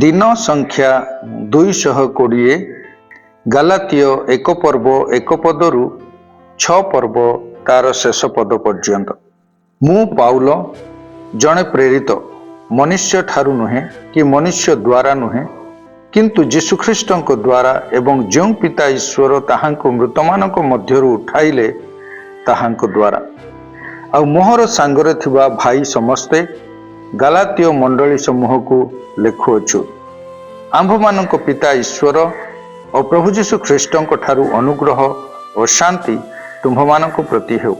दिन संख्या 220 गालातीय 1 पर्व 1 पदरु 6 पर्व तार शेष पद पर्यंत। मु पाउल जड़े प्रेरित मनुष्य ठारू नुहे कि मनुष्य द्वारा नुहे किंतु जीशुख्रीष्ट द्वारा एवं जो पिता ईश्वर ताहांको मृतमानक मध्यरु उठाइले ताहांको द्वारा आ मोहर सांगरे थिबा भाई समस्ते गालातीय मंडली समूह को लिखुअछु। आंभमानक पिता ईश्वर और प्रभु जीशु ख्रीष्ट ठारू अनुग्रह और शांति तुम्भमानक प्रति हेउ।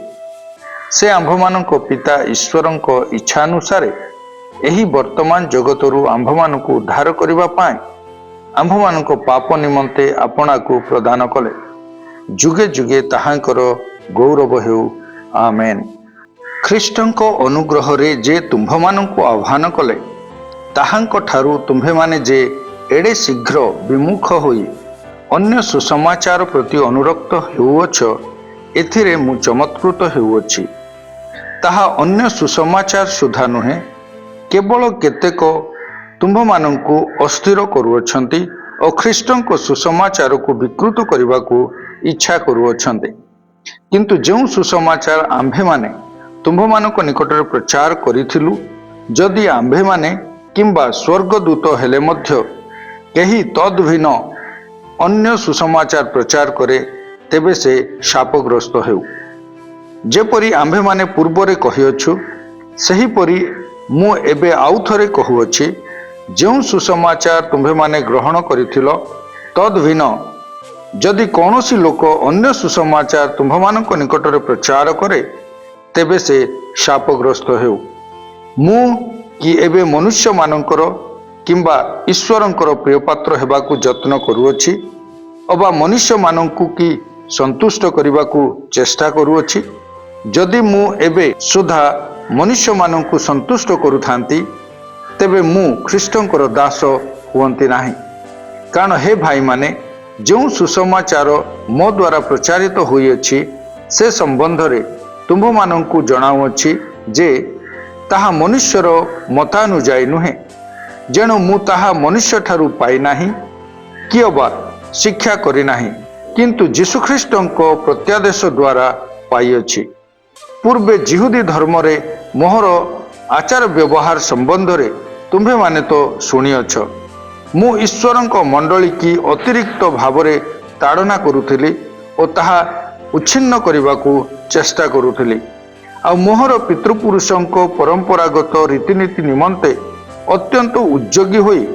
से आंभमानक पिता ईश्वर इच्छानुसार एही वर्तमान जगतरु आंभमानक उद्धार करिबा पाए आंभमानक पाप निमंते आपना को प्रदान कले। जुगे जुगे ताहांकर गौरव हेउ। आमेन। ख्रीष्टंक अनुग्रह रे जे तुम्भमानंकु आह्वान कले ताहांक ठारू तुम्भे माने जे एडे शीघ्र विमुख होई अन्य सुसमाचार प्रति अनुरक्त हेउअछ एथिरे मु चमत्कृत हेउअछि। ताहा अन्य सुसमाचार सुधा नुहे केवल केतेक तुम्भमानंकु अस्थिर करूअछंती और ख्रीष्टंक सुसमाचार को विकृत करबाकू इच्छा करूअछंती। किंतु जो सुसमाचार आंभे माने तुम्भमानक निकटरे प्रचार करिथिलु जदि आंभे माने किंबा स्वर्गदूत हेले मध्य केही तद्भिन्न अन्य सुसमाचार प्रचार करे तेबे से शापग्रस्त हेउ। जेपरि आंभे माने पूर्वरे कहिअछु सेहीपरि मु एबे आउ थरे कहुअछि जो सुसमाचार तुम्भे माने ग्रहण करिथिलो तद्भिन्न जदि कौनसी लोक अन्य सुसमाचार तुम्भमानक निकटरे प्रचार करे तेबे से शापग्रस्त हेउ। मु कि एबे मनुष्य मानकर किंबा ईश्वरंकर प्रियपात्र हेबाकू यत्न करूअछि अबा मनुष्य मानंकु कि संतुष्ट करबाकू चेष्टा करूअछि। जदि मु एबे सुधा मनुष्य मानंकु संतुष्ट करूथांती तेबे मु ख्रीष्टंकर दास हुअंती नाही। कारण हे भाई माने जो सुसमाचार मो द्वारा प्रचारित होइअछि से संबंध रे तुम्भमानंकु जणाउअछि जे ताहा मनुष्यर मतानुजाई नुहे जेणु मु ताहा मनुष्य ठारू पाई नाही कि अबा शिक्षा करी नाही किंतु जीशुख्रीष्टंको प्रत्यादेश द्वारा पाइअछि। पूर्वे जिहुदी धर्म रे मोहर आचार व्यवहार संबंध रे तुम्भे माने तो शुणिअछ। मु ईश्वरंको मंडली की अतिरिक्त भावरे ताड़ना करुथिली और ताहा उच्छिन्न करबाकू चेष्टा करुथिली आ मोहर पितृपुरुषंको परंपरागत रीतिनीति निमंते अत्यंत उद्योगी होई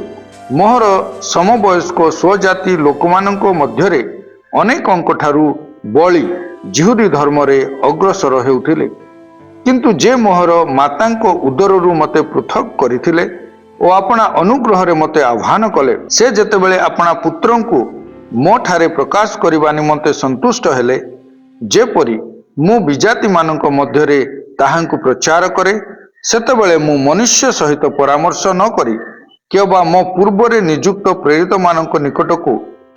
मोहर समवयस्क स्वजाति लोकमानंको मध्यरे अनेकंक ठारू बळी जिहुदी धर्म रे अग्रसर हेउथिले। किंतु जे मोहर मातांको उदररू मते पृथक करिथिले ओ आपणा अनुग्रह रे मते आह्वान कले से जेतेबेले आपणा पुत्रंकु मो ठारे प्रकाश करिबा निमंते संतुष्ट हेले जेपरि मु विजाति मानक मध्यरे ताहांकु प्रचार करे सेतेबेले मु मनुष्य सहित परामर्श न करी केवबा मो पूर्वरे नियुक्त प्रेरित मानक निकटकू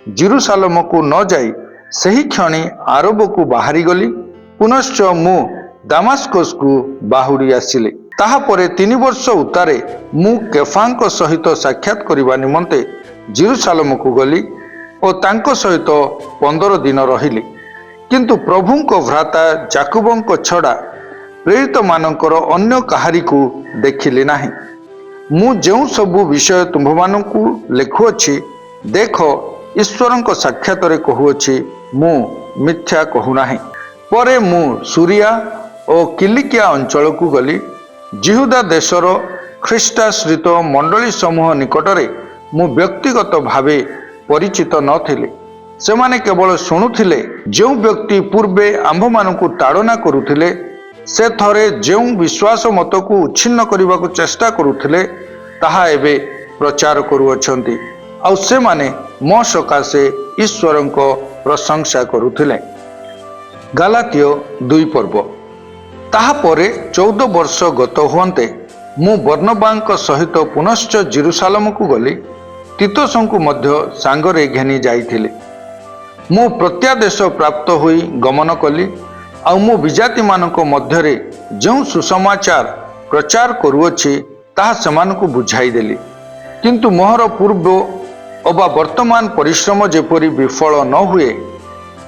जेरुसालेम को न जाई सही क्षणी आरब को बाहरी गली। पुनश्च मु दामास्कस को बाहुड़ी आसिले। ताहा परे 3 वर्ष उतारे मु केफांक सहित साक्षात करिबा निमंते जेरुसालेम को गली और तांको सहित 15 दिन रहिली। किंतु प्रभुंको भ्राता जाकुबंको छड़ा प्रेरित मानकर अन्य काहारी को देखिली नाही। मु जो सबु विषय तुम्भमानंकु लिखुअछि देख ईश्वरंको साक्षात रे कहुअछि मु मिथ्या कहु नाही। परे मु सूरिया और किलिकिया अंचल को गली। जिहुदा देशर ख्रीष्टाश्रित मंडली समूह निकटरे मु व्यक्तिगत भावे परिचित नथिले। सेमाने केवल शुणुथिले जो व्यक्ति पूर्वे आंभमानंकु ताड़ना करुथिले से थरे जो विश्वास मत को उच्छिन्न करबाकू चेष्टा करुथिले ताहा एबे प्रचार करूअछंती आ सेमाने मो सकाशे ईश्वरंको प्रशंसा करुथिले। गालातीय 2 पर्व। ताहा परे 14 वर्ष गत हुअन्ते मु बर्नबांक सहित पुनश्च जेरुसालेम को गली। तीतसंकु मध्य सांगरे घेनी जाइथिले। मु प्रत्यादेश प्राप्त होई गमन कली आ मु विजाति मानक मध्यरे जो सुसमाचार प्रचार करूअछि ताहा सेमानकु बुझाई देली। किंतु मोहर पूर्व अबा वर्तमान परिश्रम जेपरी विफल न हुए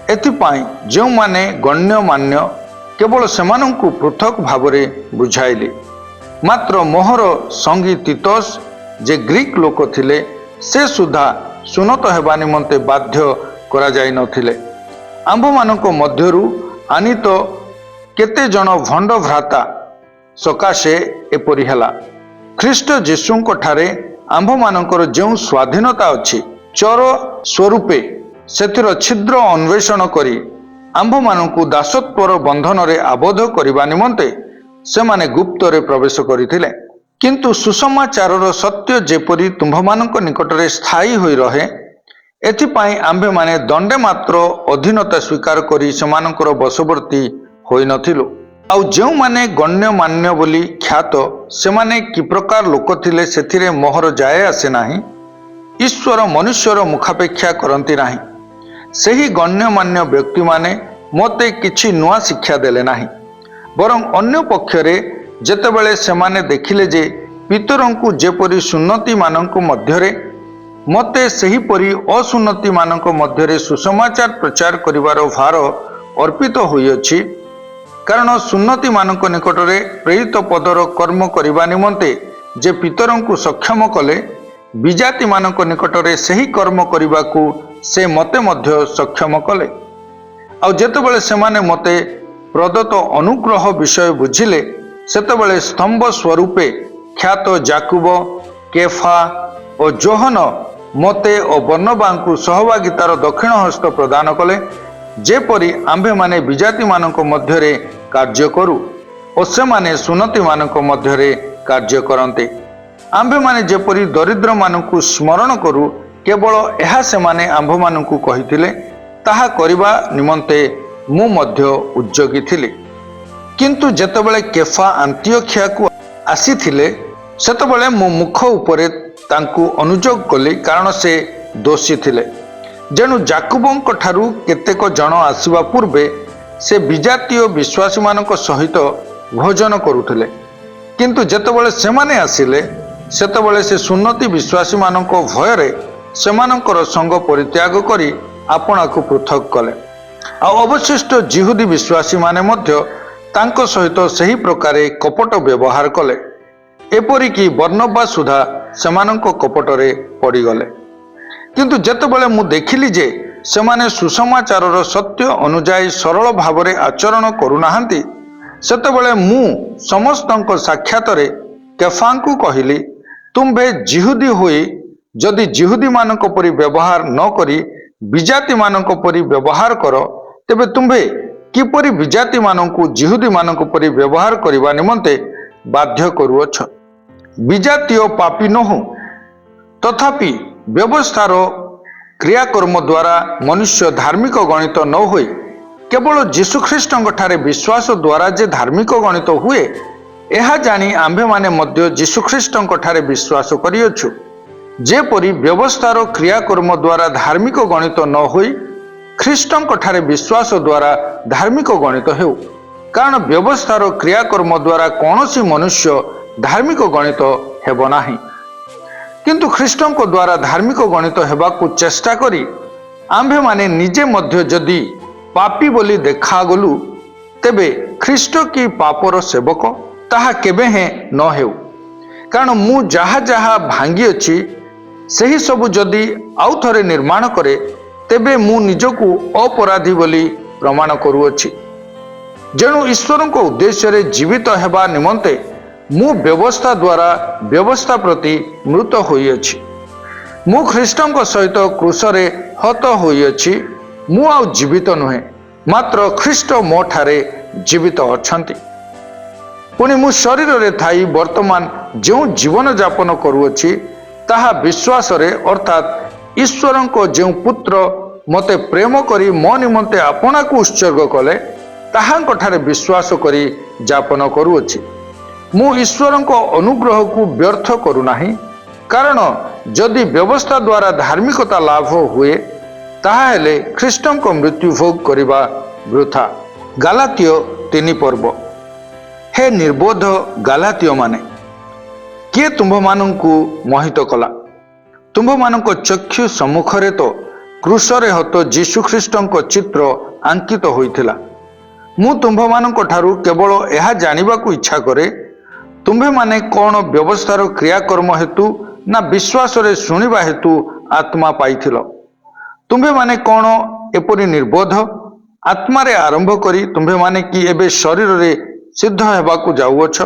एथिपाई जो माने गण्यमान्य केवल सेमानंकु पृथक भावरे बुझाइले। मात्र मोहर संगी तीतस जे ग्रीक लोक थिले से सुधा सुनत हेबा निमंते बाध्य करा जाई नथिले। आंभ मानक मध्यरु आनित केते जन भंड भ्राता सकाशे एपरि हेला। ख्रीष्ट जीशुंक ठारे आंभ मानकर जो स्वाधीनता अछि चर स्वरूपे सेथिर छिद्र अन्वेषण करी आंभ मानकु दासत्वर बंधन रे आबद्ध करिबा निमंते सेमाने गुप्तरे प्रवेश करिथिले। किंतु सुसमाचारर सत्य जेपरि तुम्भमानक निकटरे स्थायी होई रहे एथिपाई आंभे माने दंडे मात्र अधीनता स्वीकार करी सेमानकर वशवर्ती होई नथिलु। आउ जो माने गण्यमान्य बोली ख्यात सेमाने कि प्रकार लोक थिले सेथिरे मोहर जाए आसे नाही। ईश्वर मनुष्यर मुखापेक्षा करंती नाही। सेही गण्यमान्य व्यक्ति माने मते किछि नुआ शिक्षा देले नाही। बरं अन्य पक्षरे जेतेबेले सेमाने देखिले जे पितरंकु जेपरि सुन्नति मानक मध्यरे मते सेहीपरि असुन्नति मानक मध्यरे सुसमाचार प्रचार करिवार भार अर्पित होइअछि। कारण सुन्नति मानक निकटरे प्रेरित पदर कर्म करिबा निमंते जे पितरंकु सक्षम कले विजाति मानक निकटरे सही कर्म करिबाकू से मते मध्य सक्षम कले। आउ जेतेबेले सेमाने मते प्रदत्त अनुग्रह विषय बुझिले सेतेबेले स्तंभ स्वरूपे ख्यात जाकुब केफा और जोहन मते और बर्नबांकु सहभागितार दक्षिण हस्त प्रदान कले जेपरि आंभे माने विजाति मानक मध्यरे कार्य करू और से माने सुन्नति मानक मध्यरे कार्य करन्ते। आंभे माने जेपरि दरिद्र मानकु स्मरण करू केवल एहा से माने आंभ मानकु कहिथिले ताहा करिबा निमंते मु मध्य उद्योगी थिले। किंतु जेतेबेले केफा आंतियोखिया को आसीथिले सेतेबेले मु मुख उपरे तांकु अनुजोग कली कारण से दोषी थिले। जेणु जाकुबंक ठारू केतेक जन आसीबा पूर्वे से विजातीय विश्वासी मानक सहित भोजन करुथिले। किंतु जेतेबेले सेमाने आसिले सेतेबेले से सुन्नति विश्वासी मानक भयरे सेमानकर संग परित्याग करी आपणाकु पृथक कले। आ अवशिष्ट जिहुदी विश्वासी माने मध्य तांको सहित सही प्रकारे कपट व्यवहार कले। एपरिकी बर्नबा सुधा सेमानक कपटरे पड़ीगले। किंतु जेतेबेले मु देखिली जे सेमाने सुसमाचारर सत्य अनुजाई सरल भावरे आचरण करुनाहांती सेतेबेले मु समस्तंक साक्षातरे केफांकु कहिली तुम्भे जिहुदी होई जदि जिहुदी मानक परि व्यवहार न करी विजाति मानक परि व्यवहार कर तेबे तुम्भे किपरि विजाति मानकु जिहुदी मानक परि व्यवहार करिबा निमंते बाध्य करूअछ। विजातीय पापी नहु तथापि व्यवस्थार क्रियाकर्म द्वारा मनुष्य धार्मिक गणित न होई केवल जीशुख्रीष्टଙ୍କ ठारे विश्वास द्वारा जे धार्मिक गणित हुए एहा जानी आंभे माने मध्य जीशुख्रीष्टଙ୍କ ठारे विश्वास करिअछु। जेपरि व्यवस्थार क्रियाकर्म द्वारा धार्मिक गणित न होई ख्रीष्टଙ୍କ ठारे विश्वास द्वारा धार्मिक गणित हेउ। कारण व्यवस्थार क्रियाकर्म द्वारा कौनसी मनुष्य धार्मिक गणित हेब नाही। किंतु ख्रीष्टଙ୍କ द्वारा धार्मिक गणित हेबाकु चेष्टा करी आंभे माने निजे मध्य जदि पापी बोली देखा गलु तेबे ख्रीष्ट की पापर सेवक ताहा केबे हे न हेउ। कारण मु जहा जहा भांगी अछि सही सब जदि आउ थरे निर्माण करे तेबे मु निजकु अपराधी बोली प्रमाण करूअछि। जेणु ईश्वरଙ୍କ उद्देश्य जीवित हेबा निमंते मु व्यवस्था द्वारा व्यवस्था प्रति मृत होइअछि। मु ख्रीष्टଙ୍କ सहित क्रूसरे हत होइअछि। मु आउ जीवित नुहे मात्र ख्रीष्ट मो ठारे जीवित अछंती। पुणी मु शरीर रे थाई वर्तमान जो जीवन यापन करूअछि ताहा विश्वास रे अर्थात ईश्वरଙ୍କ जो पुत्र मते प्रेम करी मो निमंते आपना को उत्सर्ग कले ताहांक ठारे विश्वास करी यापन करूअछि। मु ईश्वरଙ୍କ अनुग्रह को व्यर्थ करू नाही। कारण जदि व्यवस्था द्वारा धार्मिकता लाभ हुए ताहा हेले ख्रीष्टଙ୍କ मृत्यु भोग करिबा वृथा। गालातिय 3 पर्व। हे निर्बोध गालातिय माने किए तुम्भ मानंकु मोहित कला। ତୁମ୍ଭମାନଙ୍କ ଚକ୍ଷୁ ସମ୍ମୁଖରେ ତ କ୍ରୁଶରେ ହତ ଯୀଶୁଖ୍ରୀଷ୍ଟଙ୍କ ଚିତ୍ର ଆଙ୍କିତ ହୋଇଥିଲା। ମୁଁ ତୁମ୍ଭମାନଙ୍କ ଠାରୁ କେବଳ ଏହା ଜାଣିବାକୁ ଇଚ୍ଛା କରେ, ତୁମ୍ଭେମାନେ କ'ଣ ବ୍ୟବସ୍ଥାର କ୍ରିୟାକର୍ମ ହେତୁ ନା ବିଶ୍ୱାସରେ ଶୁଣିବା ହେତୁ ଆତ୍ମା ପାଇଥିଲ? ତୁମ୍ଭେମାନେ କ'ଣ ଏପରି ନିର୍ବୋଧ? ଆତ୍ମାରେ ଆରମ୍ଭ କରି ତୁମ୍ଭେମାନେ କି ଏବେ ଶରୀରରେ ସିଦ୍ଧ ହେବାକୁ ଯାଉଅଛ?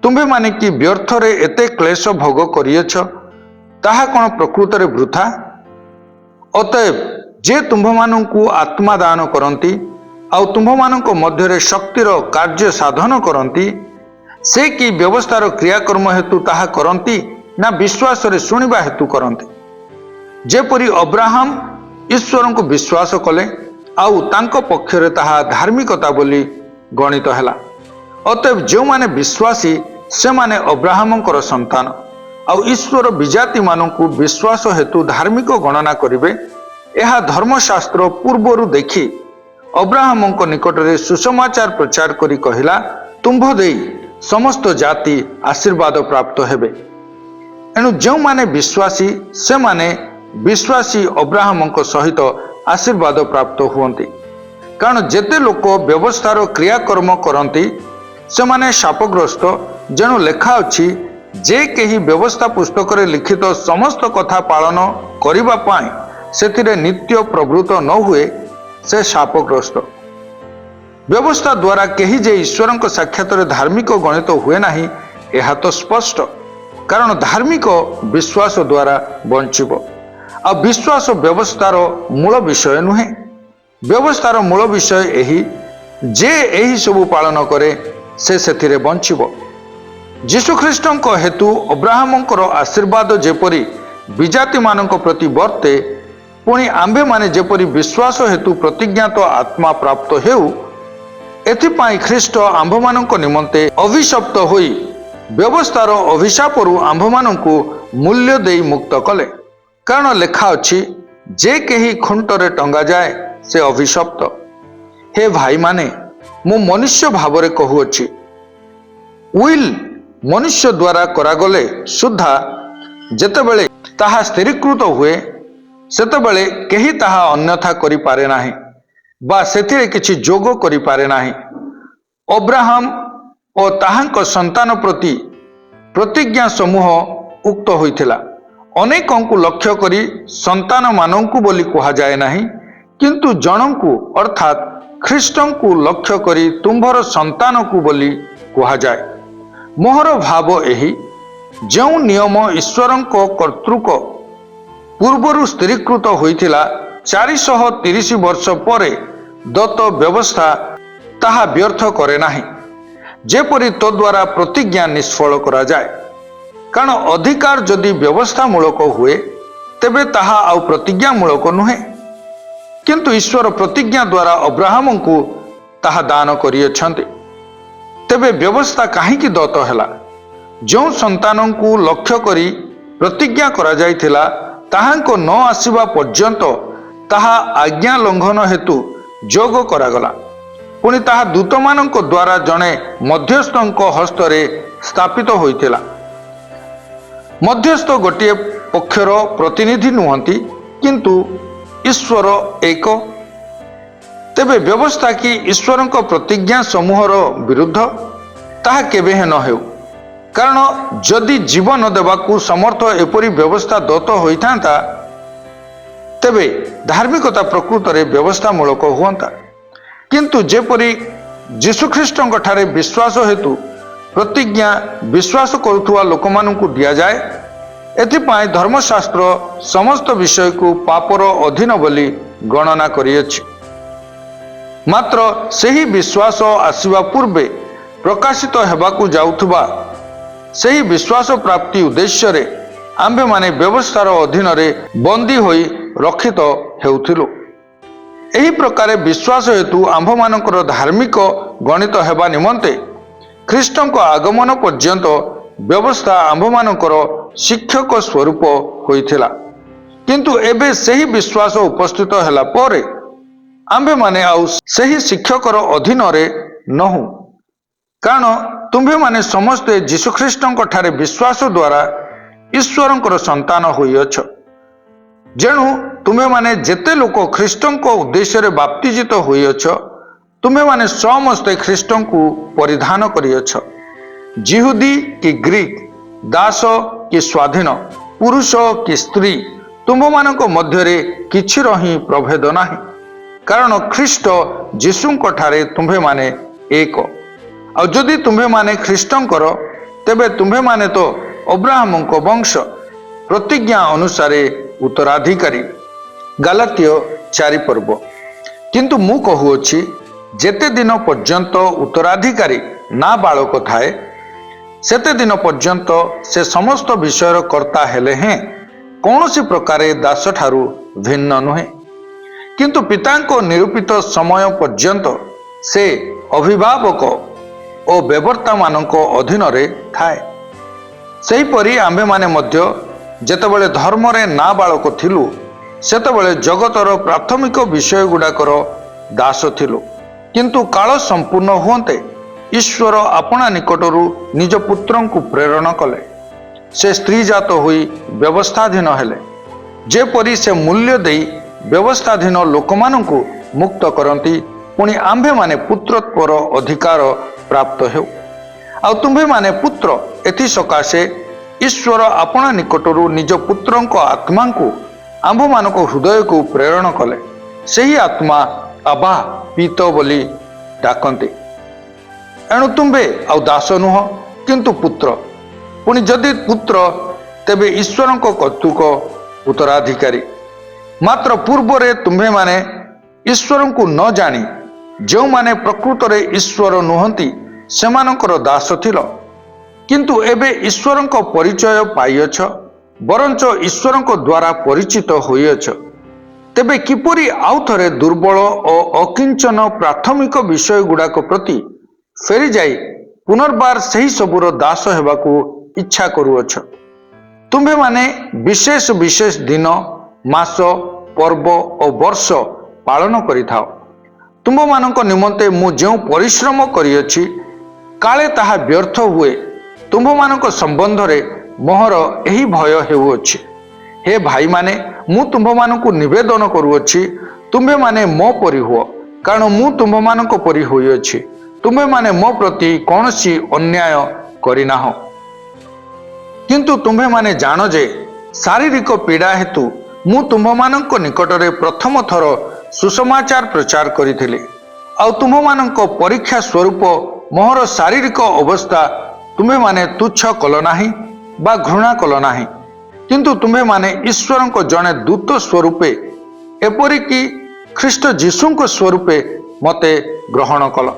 ତୁମ୍ଭେମାନେ କି ବ୍ୟର୍ଥରେ ଏତେ କ୍ଲେଶ ଭୋଗ କରିଅଛ, ତାହା କ'ଣ ପ୍ରକୃତରେ ବୃଥା? ଅତଏବ ଯେ ତୁମ୍ଭମାନଙ୍କୁ ଆତ୍ମା ଦାନ କରନ୍ତି ଆଉ ତୁମ୍ଭମାନଙ୍କ ମଧ୍ୟରେ ଶକ୍ତିର କାର୍ଯ୍ୟ ସାଧନ କରନ୍ତି, ସେ କି ବ୍ୟବସ୍ଥାର କ୍ରିୟାକର୍ମ ହେତୁ ତାହା କରନ୍ତି ନା ବିଶ୍ୱାସରେ ଶୁଣିବା ହେତୁ କରନ୍ତି? ଯେପରି ଅବ୍ରାହମ ଈଶ୍ୱରଙ୍କୁ ବିଶ୍ୱାସ କଲେ ଆଉ ତାଙ୍କ ପକ୍ଷରେ ତାହା ଧାର୍ମିକତା ବୋଲି ଗଣିତ ହେଲା। ଅତଏବ ଯେଉଁମାନେ ବିଶ୍ୱାସୀ ସେମାନେ ଅବ୍ରାହମଙ୍କର ସନ୍ତାନ, ଆଉ ଈଶ୍ୱର ବିଜାତିମାନଙ୍କୁ ବିଶ୍ୱାସ ହେତୁ ଧାର୍ମିକ ଗଣନା କରିବେ। ଏହା ଧର୍ମଶାସ୍ତ୍ର ପୂର୍ବରୁ ଦେଖି ଅବ୍ରାହମଙ୍କ ନିକଟରେ ସୁସମାଚାର ପ୍ରଚାର କରି କହିଲା, ତୁମ୍ଭ ଦେଇ ସମସ୍ତ ଜାତି ଆଶୀର୍ବାଦ ପ୍ରାପ୍ତ ହେବେ। ଏଣୁ ଯେଉଁମାନେ ବିଶ୍ୱାସୀ ସେମାନେ ବିଶ୍ୱାସୀ ଅବ୍ରାହମଙ୍କ ସହିତ ଆଶୀର୍ବାଦ ପ୍ରାପ୍ତ ହୁଅନ୍ତି। କାରଣ ଯେତେ ଲୋକ ବ୍ୟବସ୍ଥାର କ୍ରିୟାକର୍ମ କରନ୍ତି ସେମାନେ ଶାପଗ୍ରସ୍ତ, ଯେଣୁ ଲେଖା ଅଛି, ଯେ କେହି ବ୍ୟବସ୍ଥା ପୁସ୍ତକରେ ଲିଖିତ ସମସ୍ତ କଥା ପାଳନ କରିବା ପାଇଁ ସେଥିରେ ନିତ୍ୟ ପ୍ରବୃତ୍ତ ନ ହୁଏ, ସେ ଶାପଗ୍ରସ୍ତ। ବ୍ୟବସ୍ଥା ଦ୍ୱାରା କେହି ଯେ ଈଶ୍ୱରଙ୍କ ସାକ୍ଷାତରେ ଧାର୍ମିକ ଗଣିତ ହୁଏ ନାହିଁ, ଏହା ତ ସ୍ପଷ୍ଟ। କାରଣ ଧାର୍ମିକ ବିଶ୍ୱାସ ଦ୍ୱାରା ବଞ୍ଚିବ। ଆଉ ବିଶ୍ୱାସ ବ୍ୟବସ୍ଥାର ମୂଳ ବିଷୟ ନୁହେଁ। ବ୍ୟବସ୍ଥାର ମୂଳ ବିଷୟ ଏହି ଯେ ଏହି ସବୁ ପାଳନ କରେ ସେ ସେଥିରେ ବଞ୍ଚିବ। ଯୀଶୁଖ୍ରୀଷ୍ଟଙ୍କ ହେତୁ ଅବ୍ରାହମଙ୍କର ଆଶୀର୍ବାଦ ଯେପରି ବିଜାତିମାନଙ୍କ ପ୍ରତି ବର୍ତ୍ତେ, ପୁଣି ଆମ୍ଭେମାନେ ଯେପରି ବିଶ୍ୱାସ ହେତୁ ପ୍ରତିଜ୍ଞାତ ଆତ୍ମା ପ୍ରାପ୍ତ ହେଉ, ଏଥିପାଇଁ ଖ୍ରୀଷ୍ଟ ଆମ୍ଭମାନଙ୍କ ନିମନ୍ତେ ଅଭିଶପ୍ତ ହୋଇ ବ୍ୟବସ୍ଥାର ଅଭିଶାପରୁ ଆମ୍ଭମାନଙ୍କୁ ମୂଲ୍ୟ ଦେଇ ମୁକ୍ତ କଲେ। କାରଣ ଲେଖା ଅଛି, ଯେ କେହି ଖୁଣ୍ଟରେ ଟଙ୍ଗାଯାଏ ସେ ଅଭିଶପ୍ତ। ହେ ଭାଇମାନେ, ମୁଁ ମନୁଷ୍ୟ ଭାବରେ କହୁଅଛି, ଉଇଲ୍ ମନୁଷ୍ୟ ଦ୍ୱାରା କରାଗଲେ ସୁଦ୍ଧା ଯେତେବେଳେ ତାହା ସ୍ଥିରୀକୃତ ହୁଏ, ସେତେବେଳେ କେହି ତାହା ଅନ୍ୟଥା କରିପାରେ ନାହିଁ ବା ସେଥିରେ କିଛି ଯୋଗ କରିପାରେ ନାହିଁ। ଅବ୍ରାହମ ଓ ତାହାଙ୍କ ସନ୍ତାନ ପ୍ରତି ପ୍ରତିଜ୍ଞା ସମୂହ ଉକ୍ତ ହୋଇଥିଲା। ଅନେକଙ୍କୁ ଲକ୍ଷ୍ୟ କରି ସନ୍ତାନମାନଙ୍କୁ ବୋଲି କୁହାଯାଏ ନାହିଁ, କିନ୍ତୁ ଜଣଙ୍କୁ ଅର୍ଥାତ୍ ଖ୍ରୀଷ୍ଟଙ୍କୁ ଲକ୍ଷ୍ୟ କରି ତୁମ୍ଭର ସନ୍ତାନକୁ ବୋଲି କୁହାଯାଏ। ମୋହର ଭାବ ଏହି, ଯେଉଁ ନିୟମ ଈଶ୍ୱରଙ୍କ କର୍ତ୍ତୃକ ପୂର୍ବରୁ ସ୍ଥିରୀକୃତ ହୋଇଥିଲା, 430 ବର୍ଷ ପରେ ଦତ୍ତ ବ୍ୟବସ୍ଥା ତାହା ବ୍ୟର୍ଥ କରେ ନାହିଁ, ଯେପରି ତଦ୍ୱାରା ପ୍ରତିଜ୍ଞା ନିଷ୍ଫଳ କରାଯାଏ। କାରଣ ଅଧିକାର ଯଦି ବ୍ୟବସ୍ଥାମୂଳକ ହୁଏ, ତେବେ ତାହା ଆଉ ପ୍ରତିଜ୍ଞାମୂଳକ ନୁହେଁ। କିନ୍ତୁ ଈଶ୍ୱର ପ୍ରତିଜ୍ଞା ଦ୍ୱାରା ଅବ୍ରାହମଙ୍କୁ ତାହା ଦାନ କରିଅଛନ୍ତି। ତେବେ ବ୍ୟବସ୍ଥା କାହିଁକି ଦତ୍ତ ହେଲା? ଯେଉଁ ସନ୍ତାନଙ୍କୁ ଲକ୍ଷ୍ୟ କରି ପ୍ରତିଜ୍ଞା କରାଯାଇଥିଲା, ତାହାଙ୍କ ନ ଆସିବା ପର୍ଯ୍ୟନ୍ତ ତାହା ଆଜ୍ଞା ଲଙ୍ଘନ ହେତୁ ଯୋଗ କରାଗଲା। ପୁଣି ତାହା ଦୂତମାନଙ୍କ ଦ୍ୱାରା ଜଣେ ମଧ୍ୟସ୍ଥଙ୍କ ହସ୍ତରେ ସ୍ଥାପିତ ହୋଇଥିଲା। ମଧ୍ୟସ୍ଥ ଗୋଟିଏ ପକ୍ଷର ପ୍ରତିନିଧି ନୁହନ୍ତି, କିନ୍ତୁ ଈଶ୍ୱର ଏକ। ତେବେ ବ୍ୟବସ୍ଥା କି ଈଶ୍ୱରଙ୍କ ପ୍ରତିଜ୍ଞା ସମୂହର ବିରୁଦ୍ଧ? ତାହା କେବେ ନ ହେଉ। କାରଣ ଯଦି ଜୀବନ ଦେବାକୁ ସମର୍ଥ ଏପରି ବ୍ୟବସ୍ଥା ଦତ୍ତ ହୋଇଥାନ୍ତା, ତେବେ ଧାର୍ମିକତା ପ୍ରକୃତରେ ବ୍ୟବସ୍ଥାମୂଳକ ହୁଅନ୍ତା। କିନ୍ତୁ ଯେପରି ଯୀଶୁଖ୍ରୀଷ୍ଟଙ୍କ ଠାରେ ବିଶ୍ୱାସ ହେତୁ ପ୍ରତିଜ୍ଞା ବିଶ୍ୱାସ କରୁଥିବା ଲୋକମାନଙ୍କୁ ଦିଆଯାଏ, ଏଥିପାଇଁ ଧର୍ମଶାସ୍ତ୍ର ସମସ୍ତ ବିଷୟକୁ ପାପର ଅଧୀନ ବୋଲି ଗଣନା କରିଅଛି। ମାତ୍ର ସେହି ବିଶ୍ୱାସ ଆସିବା ପୂର୍ବେ ପ୍ରକାଶିତ ହେବାକୁ ଯାଉଥିବା ସେହି ବିଶ୍ୱାସ ପ୍ରାପ୍ତି ଉଦ୍ଦେଶ୍ୟରେ ଆମ୍ଭେମାନେ ବ୍ୟବସ୍ଥାର ଅଧୀନରେ ବନ୍ଦୀ ହୋଇ ରକ୍ଷିତ ହେଉଥିଲୁ। ଏହି ପ୍ରକାରେ ବିଶ୍ୱାସ ହେତୁ ଆମ୍ଭମାନଙ୍କର ଧାର୍ମିକ ଗଣିତ ହେବା ନିମନ୍ତେ ଖ୍ରୀଷ୍ଟଙ୍କ ଆଗମନ ପର୍ଯ୍ୟନ୍ତ ବ୍ୟବସ୍ଥା ଆମ୍ଭମାନଙ୍କର ଶିକ୍ଷକ ସ୍ୱରୂପ ହୋଇଥିଲା। କିନ୍ତୁ ଏବେ ସେହି ବିଶ୍ୱାସ ଉପସ୍ଥିତ ହେଲା ପରେ ଆମ୍ଭେମାନେ ଆଉ ସେହି ଶିକ୍ଷକର ଅଧୀନରେ ନହୁଁ। କାରଣ ତୁମ୍ଭେମାନେ ସମସ୍ତେ ଯୀଶୁଖ୍ରୀଷ୍ଟଙ୍କ ଠାରେ ବିଶ୍ୱାସ ଦ୍ୱାରା ईश्वरंकर संतान होइअछ। जेणु तुम्हें माने जेते लोक ख्रीष्टों को उद्देश्य रे बाप्तिजित होइअछ तुम्हें माने समस्ते ख्रीष्टों को परिधान करिअछ। जिहुदी कि ग्रीक, दास कि स्वाधीन, पुरुष कि स्त्री, तुम मानक मध्यरे किछि रही प्रभेद नाही, कारण ख्रीष्ट जीशुंक ठारे तुम्हें माने एक। आ जदि तुम्हें माने ख्रीष्टंकर तेबे तुम्हें माने तो अब्राहमंक वंश, प्रतिज्ञा अनुसारे उत्तराधिकारी। गालातिय 4 पर्व। किंतु मु कहुअछि जेते दिन पर्यंत उत्तराधिकारी ना बालक थाए सेते दिन पर्यंत से समस्त विषयर कर्ता हेले हैं कौनसी प्रकारे दास ठारू भिन्न नुहे, किंतु पितांको निरूपित समय पर्यंत से अभिभावक और बेवर्ता मानक अधीन रे थाए। सेहीपरि आम्भे माने मध्य जेतेबेले धर्म रे ना बालक थिलु सेतेबेले जगतर प्राथमिक विषय गुडाकर दास थिलु, किंतु काल संपूर्ण हुंते ईश्वर अपना निकटरू निज पुत्रं को प्रेरण कले। से स्त्री जात होई व्यवस्थाधीन हेले, जेपरि से मूल्य देई व्यवस्थाधीन लोकमानंकु मुक्त करंती, पुणी आम्भे माने पुत्रत्वर अधिकार प्राप्त हेउ। आ तुम्भे माने पुत्र एथि सकाशे ईश्वर अपना निकटरू निज पुत्रंक आत्मा को आम्भ मानक हृदय को प्रेरण कले। सही आत्मा आबा पीत बोली डाकंती। एणु तुम्बे आउ दास नुह किंतु पुत्र, पुणी जदि पुत्र तेबे ईश्वरंक कर्तृक उत्तराधिकारी। मात्र पूर्व रे तुम्भे माने ईश्वर को न जानी जो माने प्रकृत रे ईश्वर नुहंती सेमानकर दास थिल, किंतु एबे ईश्वरंक परिचय पाइअछ, बरंच ईश्वरंक द्वारा परिचित होइअछ। तेबे किपरि आउ थरे दुर्बल और अकिंचन प्राथमिक विषय गुडाक प्रति फेरी जाई पुनर्बार सही सबुर दास हेबाकू इच्छा करूअछ। तुम्भे माने विशेष विशेष दिन, मास, पर्व और वर्ष पालन करिथाओ। तुम मानक निमंते मु जो परिश्रम करिअछि काले ताहा व्यर्थ हुए, तुम मानक संबंध रे मोहर एही भय हेउअछि। हे भाई माने मु तुम मानक निवेदन करूअछि तुम्भे माने मो परि हुओ, कारण मु तुम मानक परि होइअछि। तुम्भे माने मो प्रति कौनसी अन्याय करिनाहो, किंतु तुम्भे माने जानो जे शारीरिक पीड़ा हेतु मु तुम मानक निकटरे प्रथम थर सुसमाचार प्रचार करिथिली। आ तुम मानक परीक्षा स्वरूप मोहर शारीरिक अवस्था तुम्हें माने तुच्छ कल नाही बा घृणा कल नाही, किंतु तुम्हें माने ईश्वरंक जड़े दूत स्वरूपे एपरिकी ख्रीष्ट जीशुंक स्वरूपे मते ग्रहण कल।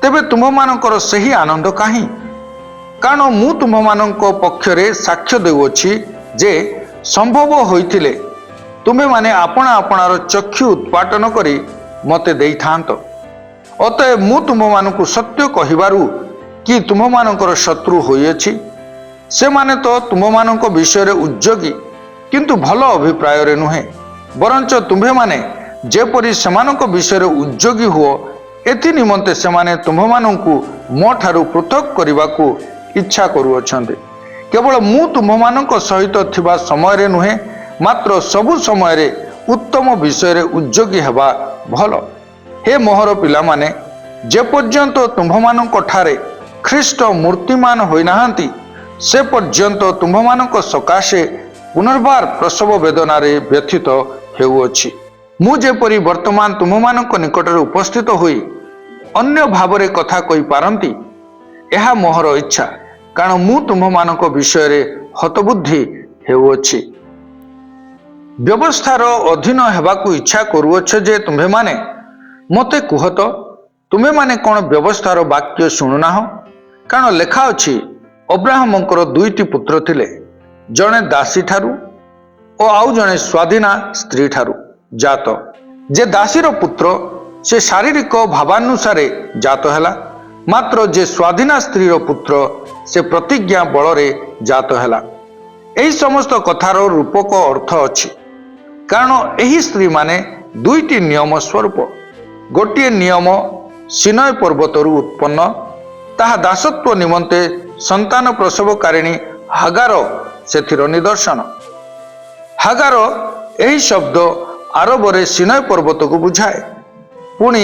तेबे तुम मानकर सही आनंद काहीं, कारण मु तुम मानक पक्षरे साक्ष्य देउछि जे संभव होइथिले तुम्हें माने आपणा आपणार चक्षु उत्पाटन करी मते देइथांत। अतएव मु तुम मानकु सत्य कहिबारु कि तुम मानकर शत्रु होइअछि। से माने तो तुम मानक विषय रे उद्योगी, किंतु भल अभिप्राय रे नुहे, बरंच तुम्हें माने जेपरि सेमानक विषय रे उद्योगी हुओ एथि निमंते सेमाने तुम मानकु मो ठारू पृथक करिबाकू इच्छा करूअछन्ते। केवल मु तुम मानक सहित थिबा समय रे नुहे, मात्र सबु समय रे उत्तम विषय रे उद्योगी हेबा भल। हे मोहर पिला माने, जे पर्यंत तुम मानक ठारे ख्रीष्ट मूर्तिमान होई नाहांती से पर्यंत तुम मानक सकाशे पुनर्बार प्रसव वेदना रे व्यथित हेउअछि। मु जेपरि वर्तमान तुम मानक निकटरे उपस्थित होई अन्य भावरे कथा कहि पारंती एहा मोहर इच्छा, कारण मु तुम मानक विषय रे हतबुद्धि हेउअछि। व्यवस्थार अधीन हेबाकू इच्छा करूअछ जे तुम्हे माने मते कुहत तुम्हे माने कोन व्यवस्थार वाक्य शुणुनाह, कारण लेखा अछि अब्राहमंकर दुईटी पुत्र थिले, जणे दासी ठारू और आउ जणे स्वाधीना स्त्री ठारू जात। जे दासीर पुत्र से शारीरिक भावानुसारे जात हैला, मात्र जे स्वाधीना स्त्रीर पुत्र से प्रतिज्ञा बलरे जात हैला। एही समस्त कथार रूपक अर्थ अछि, कारण एही स्त्री माने दुईटी नियम स्वरूप। गोटिए नियम सिनय पर्वतरू उत्पन्न, ताहा दासत्व निमंते संतान प्रसवकारिणी हागार ସେଥିର ନିଦର୍ଶନ। ହାଗାର ଏହି ଶବ୍ଦ ଆରବରେ ସିନାଇ ପର୍ବତକୁ ବୁଝାଏ। ପୁଣି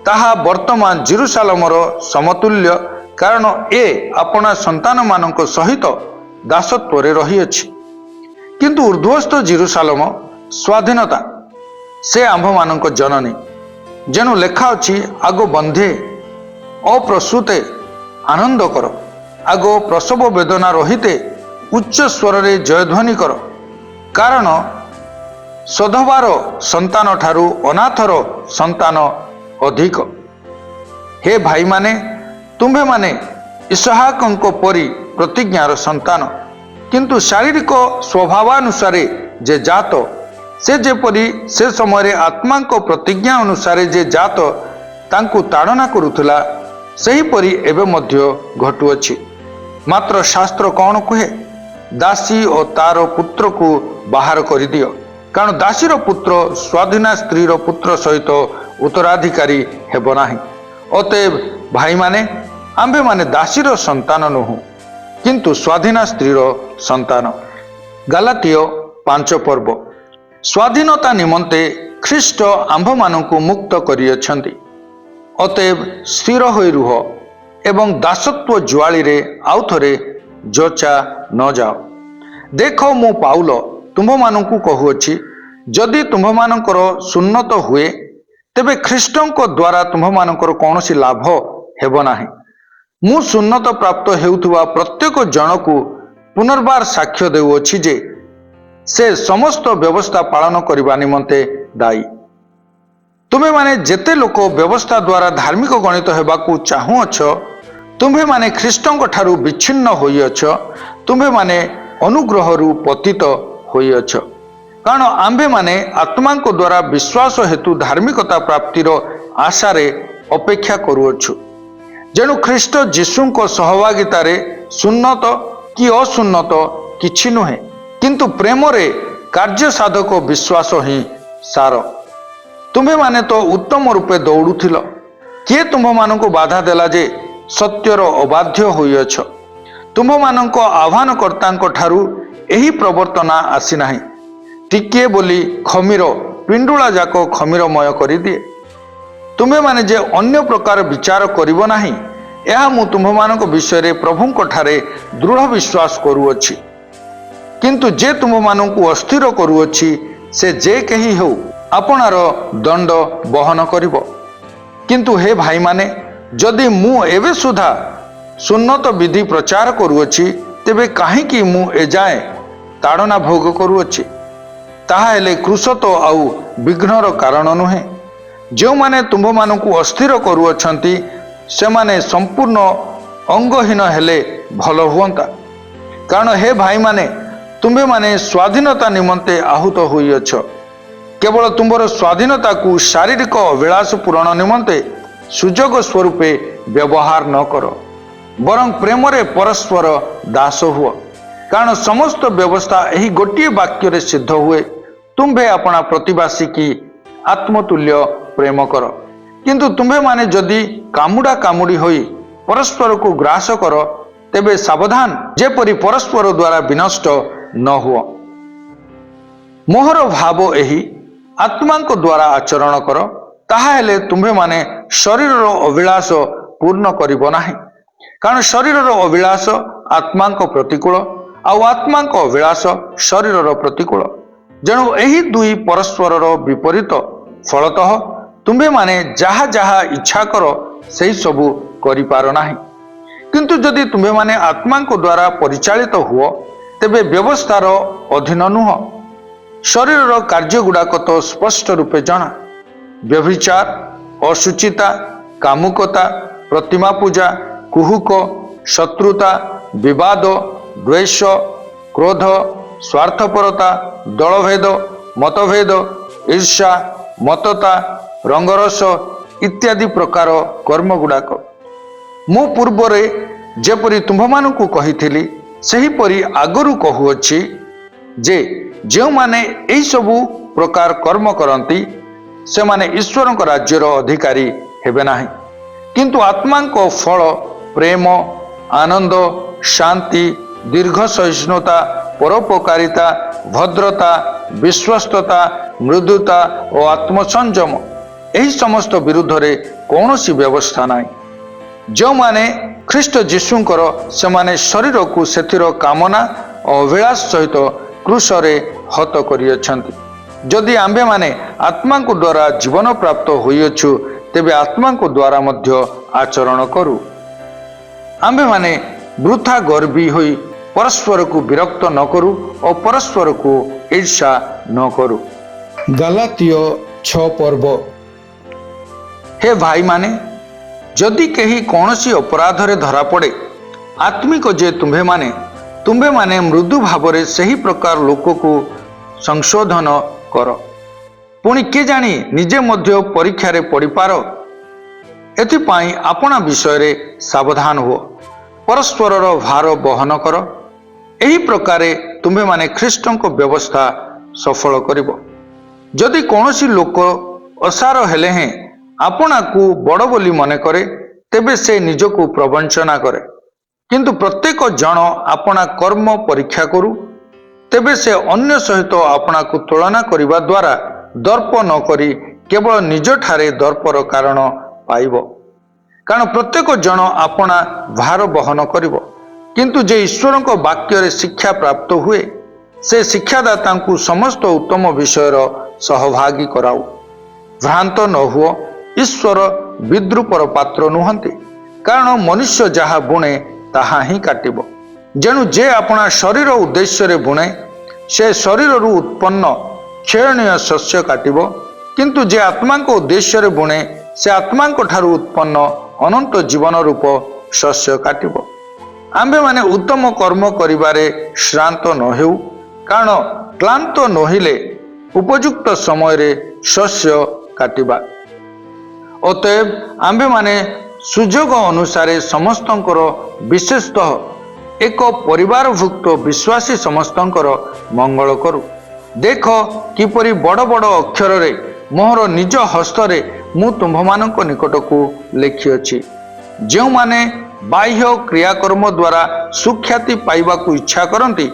ତାହା ବର୍ତ୍ତମାନ ଜେରୁସାଲେମର ସମତୁଲ୍ୟ, କାରଣ ଏ ଆପଣା ସନ୍ତାନମାନଙ୍କ ସହିତ ଦାସତ୍ୱରେ ରହିଅଛି। କିନ୍ତୁ ଉର୍ଦ୍ଧ୍ୱସ୍ଥ ଜେରୁସାଲେମ ସ୍ୱାଧୀନତା, ସେ ଆମ୍ଭମାନଙ୍କ ଜନନୀ। ଯେଣୁ ଲେଖା ଅଛି, ଆଗ ବନ୍ଧେ ଅପ୍ରସୂତେ ଆନନ୍ଦ କର, ଆଗ ପ୍ରସବ ବେଦନା ରହିତେ ଉଚ୍ଚ ସ୍ୱରରେ ଜୟଧ୍ୱନି କର, କାରଣ ସଧବାର ସନ୍ତାନ ଠାରୁ ଅନାଥର ସନ୍ତାନ ଅଧିକ। ହେ ଭାଇମାନେ, ତୁମ୍ଭେମାନେ ଇସହାକଙ୍କ ପରି ପ୍ରତିଜ୍ଞାର ସନ୍ତାନ। କିନ୍ତୁ ଶାରୀରିକ ସ୍ୱଭାବାନୁସାରେ ଯେ ଜାତ, ସେ ଯେପରି ସେ ସମୟରେ ଆତ୍ମାଙ୍କ ପ୍ରତିଜ୍ଞା ଅନୁସାରେ ଯେ ଜାତ ତାଙ୍କୁ ତାଡ଼ନା କରୁଥିଲା, ସେହିପରି ଏବେ ମଧ୍ୟ ଘଟୁଅଛି। ମାତ୍ର ଶାସ୍ତ୍ର କ'ଣ କୁହେ? ଦାସୀ ଓ ତାର ପୁତ୍ରକୁ ବାହାର କରିଦିଅ, କାରଣ ଦାସୀର ପୁତ୍ର ସ୍ୱାଧୀନା ସ୍ତ୍ରୀର ପୁତ୍ର ସହିତ ଉତ୍ତରାଧିକାରୀ ହେବ ନାହିଁ। ଅତଏବ ଭାଇମାନେ, ଆମ୍ଭେମାନେ ଦାସୀର ସନ୍ତାନ ନୁହଁ, କିନ୍ତୁ ସ୍ୱାଧୀନା ସ୍ତ୍ରୀର ସନ୍ତାନ। ଗାଲାତୀୟ 5 ପର୍ବ। ସ୍ୱାଧୀନତା ନିମନ୍ତେ ଖ୍ରୀଷ୍ଟ ଆମ୍ଭମାନଙ୍କୁ ମୁକ୍ତ କରିଅଛନ୍ତି। ଅତଏବ ସ୍ଥିର ହୋଇ ରୁହ ଏବଂ ଦାସତ୍ୱ ଜୁଆଳିରେ ଆଉ ଥରେ ଯୋଚା ନ ଯାଅ। ଦେଖ, ମୁଁ ପାଉଲ ତୁମ୍ଭମାନଙ୍କୁ କହୁଅଛି, ଯଦି ତୁମ୍ଭମାନଙ୍କର ସୁନ୍ନତ ହୁଏ, ତେବେ ଖ୍ରୀଷ୍ଟଙ୍କ ଦ୍ୱାରା ତୁମ୍ଭମାନଙ୍କର କୌଣସି ଲାଭ ହେବ ନାହିଁ। ମୁଁ ସୁନ୍ନତ ପ୍ରାପ୍ତ ହେଉଥିବା ପ୍ରତ୍ୟେକ ଜଣକୁ ପୁନର୍ବାର ସାକ୍ଷ୍ୟ ଦେଉଅଛି ଯେ ସେ ସମସ୍ତ ବ୍ୟବସ୍ଥା ପାଳନ କରିବା ନିମନ୍ତେ ଦାୟୀ। ତୁମେମାନେ ଯେତେ ଲୋକ ବ୍ୟବସ୍ଥା ଦ୍ୱାରା ଧାର୍ମିକ ଗଣିତ ହେବାକୁ ଚାହୁଁଅଛ, ତୁମ୍ଭେମାନେ ଖ୍ରୀଷ୍ଟଙ୍କ ଠାରୁ ବିଚ୍ଛିନ୍ନ ହୋଇଅଛ, ତୁମ୍ଭେମାନେ ଅନୁଗ୍ରହରୁ ପତିତ ହୋଇଅଛ। କାରଣ ଆମ୍ଭେମାନେ ଆତ୍ମାଙ୍କ ଦ୍ୱାରା ବିଶ୍ୱାସ ହେତୁ ଧାର୍ମିକତା ପ୍ରାପ୍ତିର ଆଶାରେ ଅପେକ୍ଷା କରୁଅଛୁ। ଯେଣୁ ଖ୍ରୀଷ୍ଟ ଯୀଶୁଙ୍କ ସହଭାଗିତାରେ ସୁନ୍ନତ କି ଅସୁନ୍ନତ କିଛି ନୁହେଁ, କିନ୍ତୁ ପ୍ରେମରେ କାର୍ଯ୍ୟ ସାଧକ ବିଶ୍ୱାସ ହିଁ ସାର। ତୁମ୍ଭେମାନେ ତ ଉତ୍ତମ ରୂପେ ଦୌଡ଼ୁଥିଲ। କିଏ ତୁମ୍ଭମାନଙ୍କୁ ବାଧା ଦେଲା ଯେ ସତ୍ୟର ଅବାଧ୍ୟ ହୋଇଅଛ? ତୁମ୍ଭମାନଙ୍କ ଆହ୍ୱାନକର୍ତ୍ତାଙ୍କ ଠାରୁ ଏହି ପ୍ରବର୍ତ୍ତନା ଆସିନାହିଁ। ଟିକିଏ ବୋଲି ଖମିର ପିଣ୍ଡୁଳା ଯାକ ଖମିରମୟ କରିଦିଏ। ତୁମ୍ଭେମାନେ ଯେ ଅନ୍ୟ ପ୍ରକାର ବିଚାର କରିବ ନାହିଁ, ଏହା ମୁଁ ତୁମ୍ଭମାନଙ୍କ ବିଷୟରେ ପ୍ରଭୁଙ୍କ ଠାରେ ଦୃଢ଼ ବିଶ୍ୱାସ କରୁଅଛି। କିନ୍ତୁ ଯେ ତୁମ୍ଭମାନଙ୍କୁ ଅସ୍ଥିର କରୁଅଛି, ସେ ଯେ କେହି ହେଉ ଆପଣାର ଦଣ୍ଡ ବହନ କରିବ। କିନ୍ତୁ ହେ ଭାଇମାନେ, ଯଦି ମୁଁ ଏବେ ସୁଦ୍ଧା ସୁନ୍ନତ ବିଧି ପ୍ରଚାର କରୁଅଛି, ତେବେ କାହିଁକି ମୁଁ ଏଯାଏଁ ତାଡ଼ନା ଭୋଗ କରୁଅଛି? ତାହା ହେଲେ କୃଶ ତ ଆଉ ବିଘ୍ନର କାରଣ ନୁହେଁ। ଯେଉଁମାନେ ତୁମ୍ଭମାନଙ୍କୁ ଅସ୍ଥିର କରୁଅଛନ୍ତି, ସେମାନେ ସମ୍ପୂର୍ଣ୍ଣ ଅଙ୍ଗହୀନ ହେଲେ ଭଲ ହୁଅନ୍ତା। କାରଣ ହେ ଭାଇମାନେ, ତୁମ୍ଭେମାନେ ସ୍ୱାଧୀନତା ନିମନ୍ତେ ଆହୁତ ହୋଇଅଛ। କେବଳ ତୁମ୍ଭର ସ୍ୱାଧୀନତାକୁ ଶାରୀରିକ ଅଭିଳାଷ ପୂରଣ ନିମନ୍ତେ ସୁଯୋଗ ସ୍ୱରୂପେ ବ୍ୟବହାର ନ କର, ବରଂ ପ୍ରେମରେ ପରସ୍ପର ଦାସ ହୁଅ। କାରଣ ସମସ୍ତ ବ୍ୟବସ୍ଥା ଏହି ଗୋଟିଏ ବାକ୍ୟରେ ସିଦ୍ଧ ହୁଏ, ତୁମ୍ଭେ ଆପଣା ପ୍ରତିବାସୀ କି ଆତ୍ମତୁଲ୍ୟ ପ୍ରେମ କର। କିନ୍ତୁ ତୁମ୍ଭେମାନେ ଯଦି କାମୁଡ଼ା କାମୁଡ଼ି ହୋଇ ପରସ୍ପରକୁ ଗ୍ରାସ କର, ତେବେ ସାବଧାନ, ଯେପରି ପରସ୍ପର ଦ୍ୱାରା ବିନଷ୍ଟ ନ ହୁଅ। ମୋହର ଭାବ ଏହି, ଆତ୍ମାଙ୍କ ଦ୍ୱାରା ଆଚରଣ କର, ତାହା ହେଲେ ତୁମ୍ଭେମାନେ ଶରୀରର ଅଭିଳାଷ ପୂର୍ଣ୍ଣ କରିବ ନାହିଁ। କାରଣ ଶରୀରର ଅଭିଳାଷ ଆତ୍ମାଙ୍କ ପ୍ରତିକୂଳ, ଆଉ ଆତ୍ମାଙ୍କ ଅଭିଳାଷ ଶରୀରର ପ୍ରତିକୂଳ। ଯେଣୁ ଏହି ଦୁଇ ପରସ୍ପରର ବିପରୀତ। ଫଳତଃ ତୁମ୍ଭେମାନେ ଯାହା ଯାହା ଇଚ୍ଛା କର, ସେହି ସବୁ କରିପାର ନାହିଁ। କିନ୍ତୁ ଯଦି ତୁମ୍ଭେମାନେ ଆତ୍ମାଙ୍କ ଦ୍ୱାରା ପରିଚାଳିତ ହୁଅ, ତେବେ ବ୍ୟବସ୍ଥାର ଅଧୀନ ନୁହଁ। ଶରୀରର କାର୍ଯ୍ୟଗୁଡ଼ାକ ତ ସ୍ପଷ୍ଟ ରୂପେ ଜଣା: ବ୍ୟଭିଚାର, ଅଶୁଚିତା, କାମୁକତା, ପ୍ରତିମା ପୂଜା, କୁହୁକ, ଶତ୍ରୁତା, ବିବାଦ, ଦ୍ୱେଷ, କ୍ରୋଧ, ସ୍ୱାର୍ଥପରତା, ଦଳଭେଦ, ମତଭେଦ, ଈର୍ଷା, ମତତା, ରଙ୍ଗରସ ଇତ୍ୟାଦି ପ୍ରକାର କର୍ମଗୁଡ଼ାକ। ମୁଁ ପୂର୍ବରେ ଯେପରି ତୁମ୍ଭମାନଙ୍କୁ କହିଥିଲି, ସେହିପରି ଆଗରୁ କହୁଅଛି ଯେ ଯେଉଁମାନେ ଏହିସବୁ ପ୍ରକାର କର୍ମ କରନ୍ତି, ସେମାନେ ଈଶ୍ୱରଙ୍କ ରାଜ୍ୟର ଅଧିକାରୀ ହେବେ ନାହିଁ। କିନ୍ତୁ ଆତ୍ମାଙ୍କ ଫଳ ପ୍ରେମ, ଆନନ୍ଦ, ଶାନ୍ତି, ଦୀର୍ଘ ସହିଷ୍ଣୁତା, ପରୋପକାରିତା, ଭଦ୍ରତା, ବିଶ୍ୱସ୍ତତା, ମୃଦୁତା ଓ ଆତ୍ମସଂଯମ, ଏହି ସମସ୍ତ ବିରୁଦ୍ଧରେ କୌଣସି ବ୍ୟବସ୍ଥା ନାହିଁ। ଯେଉଁମାନେ ଖ୍ରୀଷ୍ଟ ଯୀଶୁଙ୍କର, ସେମାନେ ଶରୀରକୁ ସେଥିର କାମନା ଓ ଅଭିଳାଷ ସହିତ କ୍ରୁଶରେ ହତ କରିଅଛନ୍ତି। ଯଦି ଆମ୍ଭେମାନେ ଆତ୍ମାଙ୍କ ଦ୍ୱାରା ଜୀବନ ପ୍ରାପ୍ତ ହୋଇଅଛୁ, ତେବେ ଆତ୍ମାଙ୍କ ଦ୍ୱାରା ମଧ୍ୟ ଆଚରଣ କରୁ। ଆମ୍ଭେମାନେ ବୃଥା ଗର୍ବୀ ହୋଇ ପରସ୍ପରକୁ ବିରକ୍ତ ନ କରୁ ଓ ପରସ୍ପରକୁ ଈର୍ଷା ନ କରୁ। ଗାଲାତୀୟ 6 ପର୍ବ। ହେ ଭାଇମାନେ, ଯଦି କେହି କୌଣସି ଅପରାଧରେ ଧରାପଡ଼େ, ଆତ୍ମିକ ଯେ ତୁମ୍ଭେମାନେ ମୃଦୁ ଭାବରେ ସେହି ପ୍ରକାର ଲୋକକୁ ସଂଶୋଧନ କର। ପୁଣି କିଏ ଜାଣି ନିଜେ ମଧ୍ୟ ପରୀକ୍ଷାରେ ପଡ଼ିପାର। ଏଥିପାଇଁ ଆପଣା ବିଷୟରେ ସାବଧାନ ହୁଅ, ପରସ୍ପରର ଭାର ବହନ କର। ଏହି ପ୍ରକାରେ ତୁମ୍ଭେମାନେ ଖ୍ରୀଷ୍ଟଙ୍କ ବ୍ୟବସ୍ଥା ସଫଳ କରିବ। ଯଦି କୌଣସି ଲୋକ ଅସାର ହେଲେ ହେଁ ଆପଣାକୁ ବଡ଼ ବୋଲି ମନେ କରେ, ତେବେ ସେ ନିଜକୁ ପ୍ରବଞ୍ଚନା କରେ। କିନ୍ତୁ ପ୍ରତ୍ୟେକ ଜଣ ଆପଣା କର୍ମ ପରୀକ୍ଷା କରୁ, ତେବେ ସେ ଅନ୍ୟ ସହିତ ଆପଣାକୁ ତୁଳନା କରିବା ଦ୍ୱାରା ଦର୍ପ ନ କରି କେବଳ ନିଜଠାରେ ଦର୍ପର କାରଣ ପାଇବ। କାରଣ ପ୍ରତ୍ୟେକ ଜଣ ଆପଣା ଭାର ବହନ କରିବ। କିନ୍ତୁ ଯେ ଈଶ୍ୱରଙ୍କ ବାକ୍ୟରେ ଶିକ୍ଷା ପ୍ରାପ୍ତ ହୁଏ, ସେ ଶିକ୍ଷାଦାତାଙ୍କୁ ସମସ୍ତ ଉତ୍ତମ ବିଷୟର ସହଭାଗୀ କରାଉ। ଭ୍ରାନ୍ତ ନ ହୁଅ, ଈଶ୍ୱର ବିଦ୍ରୂପର ପାତ୍ର ନୁହନ୍ତି, କାରଣ ମନୁଷ୍ୟ ଯାହା ବୁଣେ ତାହା ହିଁ କାଟିବ। ଯେଣୁ ଯେ ଆପଣା ଶରୀର ଉଦ୍ଦେଶ୍ୟରେ ବୁଣେ, ସେ ଶରୀରରୁ ଉତ୍ପନ୍ନ କ୍ଷୟଣୀୟ ଶସ୍ୟ କାଟିବ। କିନ୍ତୁ ଯେ ଆତ୍ମାଙ୍କ ଉଦ୍ଦେଶ୍ୟରେ ବୁଣେ, ସେ ଆତ୍ମାଙ୍କ ଠାରୁ ଉତ୍ପନ୍ନ ଅନନ୍ତ ଜୀବନ ରୂପ ଶସ୍ୟ କାଟିବ। ଆମ୍ଭେମାନେ ଉତ୍ତମ କର୍ମ କରିବାରେ ଶ୍ରାନ୍ତ ନ ହେଉ, କାରଣ କ୍ଳାନ୍ତ ନୋହିଲେ ଉପଯୁକ୍ତ ସମୟରେ ଶସ୍ୟ କାଟିବା। ଅତଏବ ଆମ୍ଭେମାନେ ସୁଯୋଗ ଅନୁସାରେ ସମସ୍ତଙ୍କର, ବିଶେଷତଃ ଏକ ପରିବାରଭୁକ୍ତ ବିଶ୍ୱାସୀ ସମସ୍ତଙ୍କର ମଙ୍ଗଳ କରୁ। ଦେଖ କିପରି ବଡ଼ ବଡ଼ ଅକ୍ଷରରେ ମୋହର ନିଜ ହସ୍ତରେ ମୁଁ ତୁମ୍ଭମାନଙ୍କ ନିକଟକୁ ଲେଖିଅଛି। ଯେଉଁମାନେ ବାହ୍ୟ କ୍ରିୟାକର୍ମ ଦ୍ୱାରା ସୁଖ୍ୟାତି ପାଇବାକୁ ଇଚ୍ଛା କରନ୍ତି,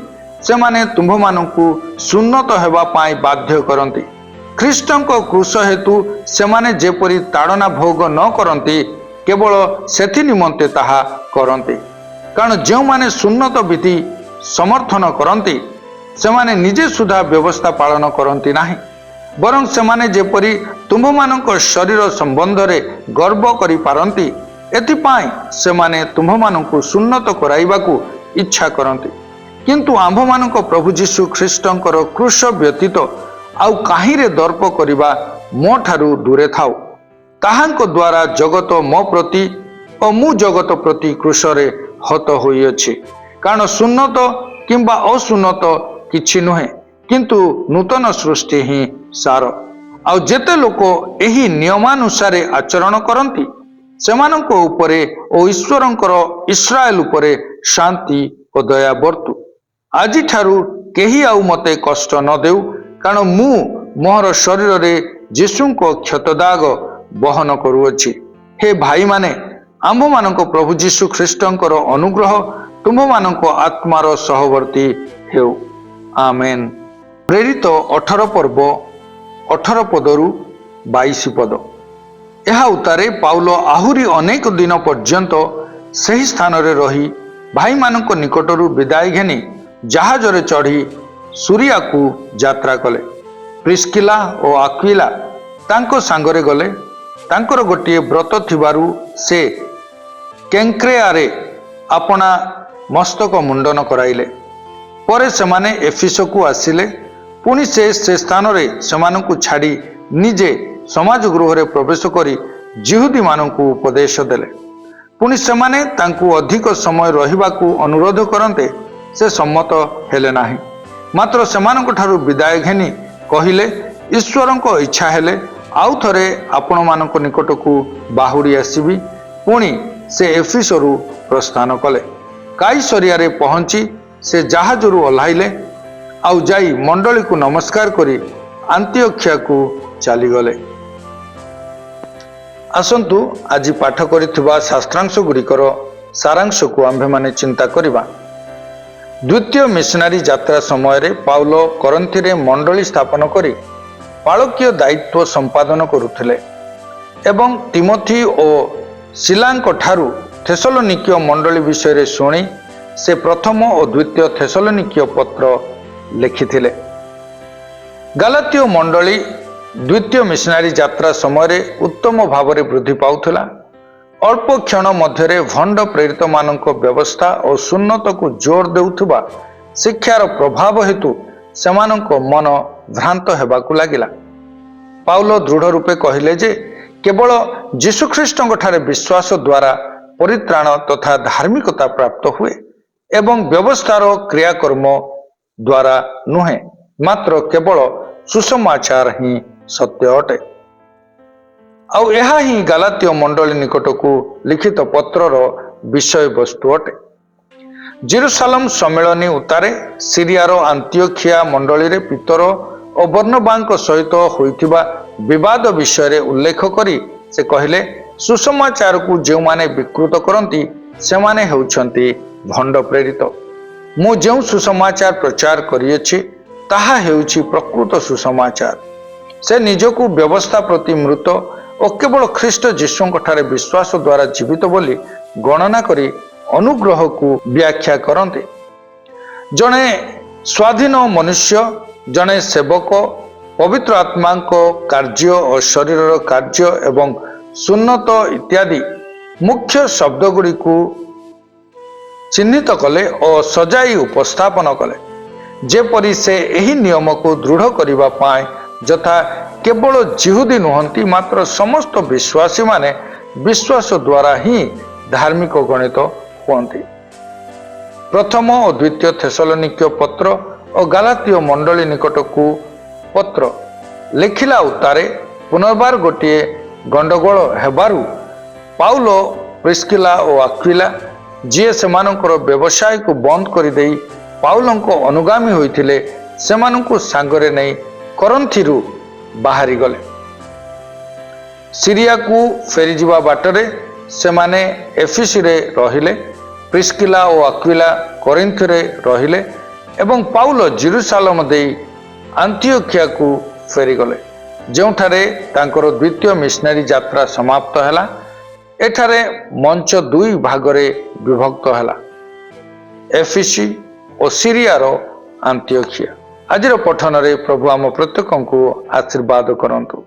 ସେମାନେ ତୁମ୍ଭମାନଙ୍କୁ ସୁନ୍ନତ ହେବା ପାଇଁ ବାଧ୍ୟ କରନ୍ତି। ଖ୍ରୀଷ୍ଟଙ୍କ କ୍ରୁଶ ହେତୁ ସେମାନେ ଯେପରି ତାଡ଼ନା ଭୋଗ ନ କରନ୍ତି, କେବଳ ସେଥି ନିମନ୍ତେ ତାହା କରନ୍ତି। କାରଣ ଯେଉଁମାନେ ସୁନ୍ନତ ବିଧି ସମର୍ଥନ କରନ୍ତି, ସେମାନେ ନିଜେ ସୁଦ୍ଧା ବ୍ୟବସ୍ଥା ପାଳନ କରନ୍ତି ନାହିଁ, ବରଂ ସେମାନେ ଯେପରି ତୁମ୍ଭମାନଙ୍କ ଶରୀର ସମ୍ବନ୍ଧରେ ଗର୍ବ କରିପାରନ୍ତି, ଏଥିପାଇଁ ସେମାନେ ତୁମ୍ଭମାନଙ୍କୁ ସୁନ୍ନତ କରାଇବାକୁ ଇଚ୍ଛା କରନ୍ତି। କିନ୍ତୁ ଆମ୍ଭମାନଙ୍କ ପ୍ରଭୁ ଯୀଶୁ ଖ୍ରୀଷ୍ଟଙ୍କର କ୍ରୁଶ ବ୍ୟତୀତ ଆଉ କାହିଁରେ ଦର୍ପ କରିବା ମୋ ଠାରୁ ଦୂରେ ଥାଉ। ତାହାଙ୍କ ଦ୍ୱାରା ଜଗତ ମୋ ପ୍ରତି ଓ ମୁଁ ଜଗତ ପ୍ରତି କ୍ରୁଶରେ ହତ ହୋଇଅଛି। କାରଣ ସୁନ୍ନତ କିମ୍ବା ଅସୁନ୍ନତ କିଛି ନୁହେଁ, କିନ୍ତୁ ନୂତନ ସୃଷ୍ଟି ହିଁ ସାର। ଆଉ ଯେତେ ଲୋକ ଏହି ନିୟମାନୁସାରେ ଆଚରଣ କରନ୍ତି, ସେମାନଙ୍କ ଉପରେ ଓ ଈଶ୍ୱରଙ୍କର ଇସ୍ରାଏଲ ଉପରେ ଶାନ୍ତି ଓ ଦୟା ବର୍ତ୍ତୁ। ଆଜିଠାରୁ କେହି ଆଉ ମୋତେ କଷ୍ଟ ନ ଦେଉ, କାରଣ ମୁଁ ମୋର ଶରୀରରେ ଯୀଶୁଙ୍କ କ୍ଷତଦାଗ ବହନ କରୁଅଛି। ହେ ଭାଇମାନେ, ଆମ୍ଭମାନଙ୍କ ପ୍ରଭୁ ଯୀଶୁ ଖ୍ରୀଷ୍ଟଙ୍କର ଅନୁଗ୍ରହ ତୁମ୍ଭମାନଙ୍କ ଆତ୍ମାର ସହବର୍ତ୍ତୀ ହେଉ। ଆମେନ୍। ପ୍ରେରିତ 18 ପର୍ବ 18 ପଦରୁ 22 ପଦ। ଏହା ଉତ୍ତାରେ ପାଉଲ ଆହୁରି ଅନେକ ଦିନ ପର୍ଯ୍ୟନ୍ତ ସେହି ସ୍ଥାନରେ ରହି ଭାଇମାନଙ୍କ ନିକଟରୁ ବିଦାୟ ଘେନି ଜାହାଜରେ ଚଢ଼ି ସୁରିଆକୁ ଯାତ୍ରା କଲେ। ପ୍ରିସ୍କିଲା ଓ ଆକ୍ୱିଲା ତାଙ୍କ ସାଙ୍ଗରେ ଗଲେ। ତାଙ୍କର ଗୋଟିଏ ବ୍ରତ ଥିବାରୁ ସେ କେଙ୍କ୍ରେଆରେ ଆପଣା ମସ୍ତକ ମୁଣ୍ଡନ କରାଇଲେ। ପରେ ସେମାନେ ଏଫିସକୁ ଆସିଲେ। ପୁଣି ସେ ସ୍ଥାନରେ ସେମାନଙ୍କୁ ଛାଡ଼ି ନିଜେ ସମାଜ ଗୃହରେ ପ୍ରବେଶ କରି ଯିହୁଦୀମାନଙ୍କୁ ଉପଦେଶ ଦେଲେ। ପୁଣି ସେମାନେ ତାଙ୍କୁ ଅଧିକ ସମୟ ରହିବାକୁ ଅନୁରୋଧ କରନ୍ତେ ସେ ସମ୍ମତ ହେଲେ ନାହିଁ, ମାତ୍ର ସେମାନଙ୍କଠାରୁ ବିଦାୟ ଘେନି କହିଲେ, ଈଶ୍ୱରଙ୍କ ଇଚ୍ଛା ହେଲେ ଆଉ ଥରେ ଆପଣମାନଙ୍କ ନିକଟକୁ ବାହୁଡ଼ି ଆସିବି। ପୁଣି ସେ ଏଫିସରୁ ପ୍ରସ୍ଥାନ କଲେ। କାଇସରିଆରେ ପହଞ୍ଚି ସେ ଜାହାଜରୁ ଓହ୍ଲାଇଲେ, ଆଉ ଯାଇ ମଣ୍ଡଳୀକୁ ନମସ୍କାର କରି ଆନ୍ତିଓଖିଆକୁ ଚାଲିଗଲେ। ଆସନ୍ତୁ ଆଜି ପାଠ କରିଥିବା ଶାସ୍ତ୍ରାଂଶ ଗୁଡ଼ିକର ସାରାଂଶକୁ ଆମ୍ଭେମାନେ ଚିନ୍ତା କରିବା। द्वितीय मिशनारी यात्रा समय पाउल करंथी मंडली स्थापन करी पालकीय दायित्व संपादन करुथिले एवं तिमोथी और सिलांक ठारू थेसलोनिकीय मंडली विषय शुणी से प्रथम और द्वितीय थेसलोनिकीय पत्र लिखिथिले। गालातीय मंडली द्वितीय मिशनारी यात्रा समय उत्तम भाव में वृद्धि पाउथिला। अल्प क्षण मध्य भंड प्रेरित मानक व्यवस्था और सुन्नत को जोर देउथुबा शिक्षार प्रभाव हेतु सेमानक मन भ्रांत हेबाकु लागिला। पाउल दृढ़ रूपे कहिले जे केवल जीशुख्रीष्ट विश्वास द्वारा परित्राण तथा धार्मिकता प्राप्त हुए एवं व्यवस्थार क्रियाकर्म द्वारा नुहे मात्र केवल सुसमाचार ही सत्य अटे। आउ यह ही गालातीय मंडली निकट को लिखित पत्रर विषय वस्तु अटे। जेरुसालेम सम्मेलनी उतारे सीरियार आंतियोखिया मंडली रे पितर और बर्नबांक सहित होइथिबा विवाद विषय उल्लेख करी से कहले सुसमाचार को जो माने विकृत करती से माने हेउछंती भंड प्रेरित। मु जो सुसमाचार प्रचार करिएछि ताहा हेउछि प्रकृत सुसमाचार। से निजको व्यवस्था प्रति मृत और केवल ख्रीष्ट जीशुंठारे विश्वास द्वारा जीवित बोली गणना करी अनुग्रह को व्याख्या करते। जड़े स्वाधीन मनुष्य जड़े सेवक पवित्र आत्मा को कार्य और शरीर कार्य एवं सुन्नत इत्यादि मुख्य शब्द गुड़ी को चिन्हित कले और सजाई उपस्थापन कले जेपरी से यही नियम को दृढ़ करने पाए जथा केवल जिहुदी नुहंती मात्र समस्त विश्वासी माने विश्वास द्वारा ही धार्मिक गणित हुअन्ति। प्रथम और द्वितीय थेसलोनिकीय पत्र और गालातीय मंडली निकट को पत्र लिखिला उतारे पुनर्बार गोटे गंडगोल हेबारु पाउल प्रिस्किला और आक्विला जी सेमानकर व्यवसाय को बंद कर देई पाउलंको अनुगामी होइथिले सेमानंको सांगरे नहीं करंथीरु बाहरी गले। सीरिया को फेरी जीवा बाटरे सेमाने एफिसी रे रहिले प्रिस्किला और आक्विला कोरिन्थ रे रहिले एवं पाउल जेरुसालेम देई आंतियोखिया को फेरी गले जोठारे तांकर द्वितीय मिशनारी यात्रा समाप्त हैला। एठारे मंच दुई भागरे विभक्त हैला एफिसी और सीरियार आंतियोखिया। आजिर पठन रे प्रभु आम प्रत्येक को आशीर्वाद करंतु।